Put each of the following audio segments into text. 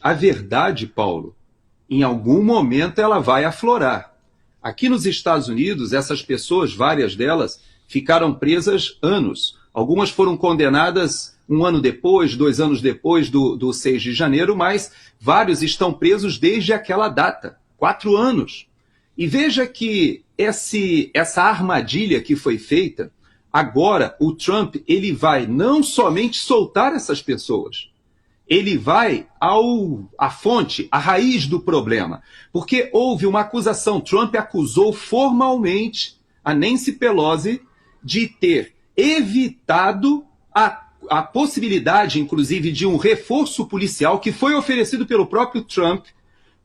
A verdade, Paulo, em algum momento ela vai aflorar. Aqui nos Estados Unidos, essas pessoas, várias delas, ficaram presas anos. Algumas foram condenadas 1 ano depois, 2 anos depois do 6 de janeiro, mas vários estão presos desde aquela data, 4 anos. E veja que essa armadilha que foi feita, agora o Trump ele vai não somente soltar essas pessoas, ele vai à fonte, à raiz do problema. Porque houve uma acusação, Trump acusou formalmente a Nancy Pelosi de ter evitado a possibilidade, inclusive, de um reforço policial que foi oferecido pelo próprio Trump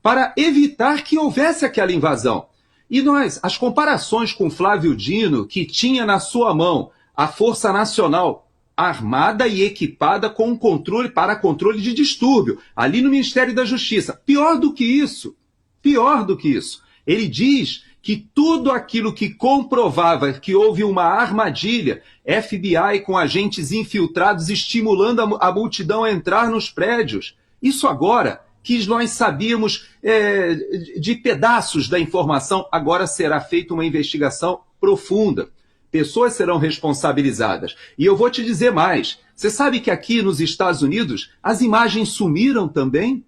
para evitar que houvesse aquela invasão. E as comparações com Flávio Dino, que tinha na sua mão a Força Nacional armada e equipada com controle para controle de distúrbio, ali no Ministério da Justiça. Pior do que isso, ele diz que tudo aquilo que comprovava que houve uma armadilha, FBI com agentes infiltrados estimulando a multidão a entrar nos prédios. Isso agora, que nós sabíamos de pedaços da informação, agora será feita uma investigação profunda. Pessoas serão responsabilizadas. E eu vou te dizer mais. Você sabe que aqui nos Estados Unidos as imagens sumiram também?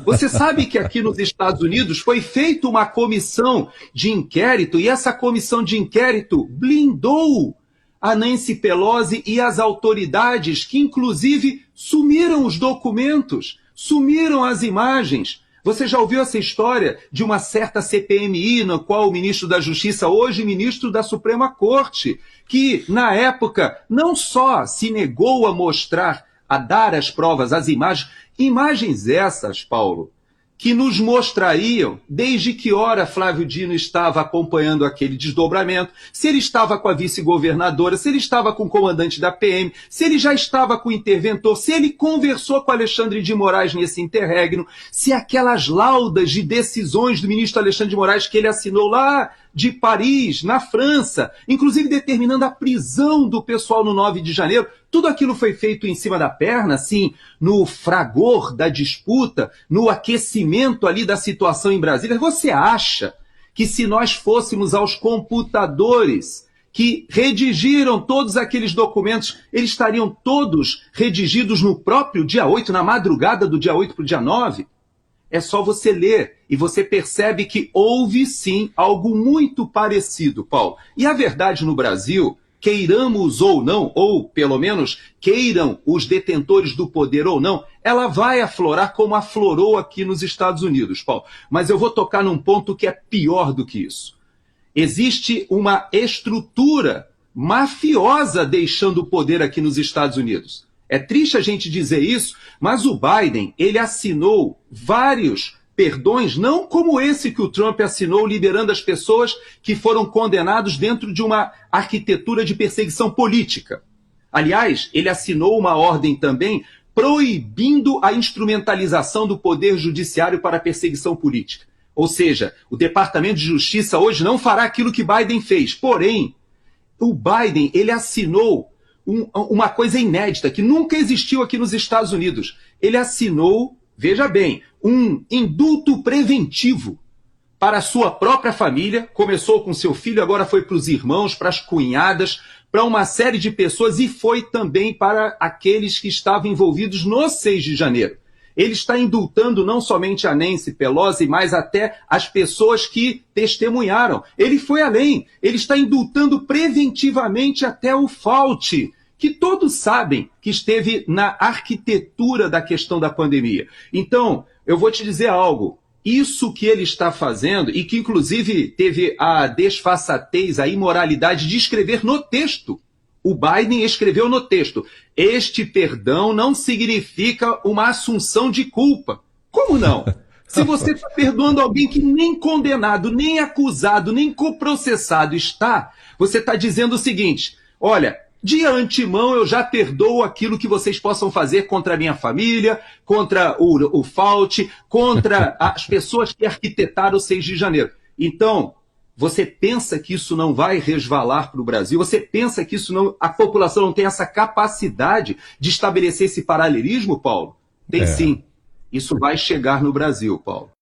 Você sabe que aqui nos Estados Unidos foi feita uma comissão de inquérito e essa comissão de inquérito blindou a Nancy Pelosi e as autoridades que, inclusive, sumiram os documentos, sumiram as imagens. Você já ouviu essa história de uma certa CPMI, na qual o ministro da Justiça, hoje ministro da Suprema Corte, que, na época, não só se negou a mostrar, a dar as provas, as imagens essas, Paulo, que nos mostrariam desde que hora Flávio Dino estava acompanhando aquele desdobramento, se ele estava com a vice-governadora, se ele estava com o comandante da PM, se ele já estava com o interventor, se ele conversou com Alexandre de Moraes nesse interregno, se aquelas laudas de decisões do ministro Alexandre de Moraes que ele assinou lá de Paris, na França, inclusive determinando a prisão do pessoal no 9 de janeiro, tudo aquilo foi feito em cima da perna, assim, no fragor da disputa, no aquecimento ali da situação em Brasília. Você acha que se nós fôssemos aos computadores que redigiram todos aqueles documentos, eles estariam todos redigidos no próprio dia 8, na madrugada do dia 8 para o dia 9? É só você ler e você percebe que houve sim algo muito parecido, Paulo. E a verdade no Brasil, queiramos ou não, ou pelo menos queiram os detentores do poder ou não, ela vai aflorar como aflorou aqui nos Estados Unidos, Paulo. Mas eu vou tocar num ponto que é pior do que isso. Existe uma estrutura mafiosa deixando o poder aqui nos Estados Unidos. É triste a gente dizer isso, mas o Biden, ele assinou vários perdões, não como esse que o Trump assinou, liberando as pessoas que foram condenados dentro de uma arquitetura de perseguição política. Aliás, ele assinou uma ordem também proibindo a instrumentalização do poder judiciário para a perseguição política. Ou seja, o Departamento de Justiça hoje não fará aquilo que Biden fez. Porém, o Biden, ele assinou uma coisa inédita, que nunca existiu aqui nos Estados Unidos. Ele assinou, veja bem, um indulto preventivo para a sua própria família, começou com seu filho, agora foi para os irmãos, para as cunhadas, para uma série de pessoas e foi também para aqueles que estavam envolvidos no 6 de janeiro. Ele está indultando não somente a Nancy Pelosi, mas até as pessoas que testemunharam. Ele foi além, ele está indultando preventivamente até o Fauci, que todos sabem que esteve na arquitetura da questão da pandemia. Então, eu vou te dizer algo, isso que ele está fazendo, e que inclusive teve a desfaçatez, a imoralidade de escrever no texto, o Biden escreveu no texto, este perdão não significa uma assunção de culpa. Como não? Se você está perdoando alguém que nem condenado, nem acusado, nem coprocessado está, você está dizendo o seguinte, olha, de antemão eu já perdoo aquilo que vocês possam fazer contra a minha família, contra o Fauci, contra as pessoas que arquitetaram o 6 de janeiro. Então, você pensa que isso não vai resvalar para o Brasil? Você pensa que a população não tem essa capacidade de estabelecer esse paralelismo, Paulo? Tem sim. Isso vai chegar no Brasil, Paulo.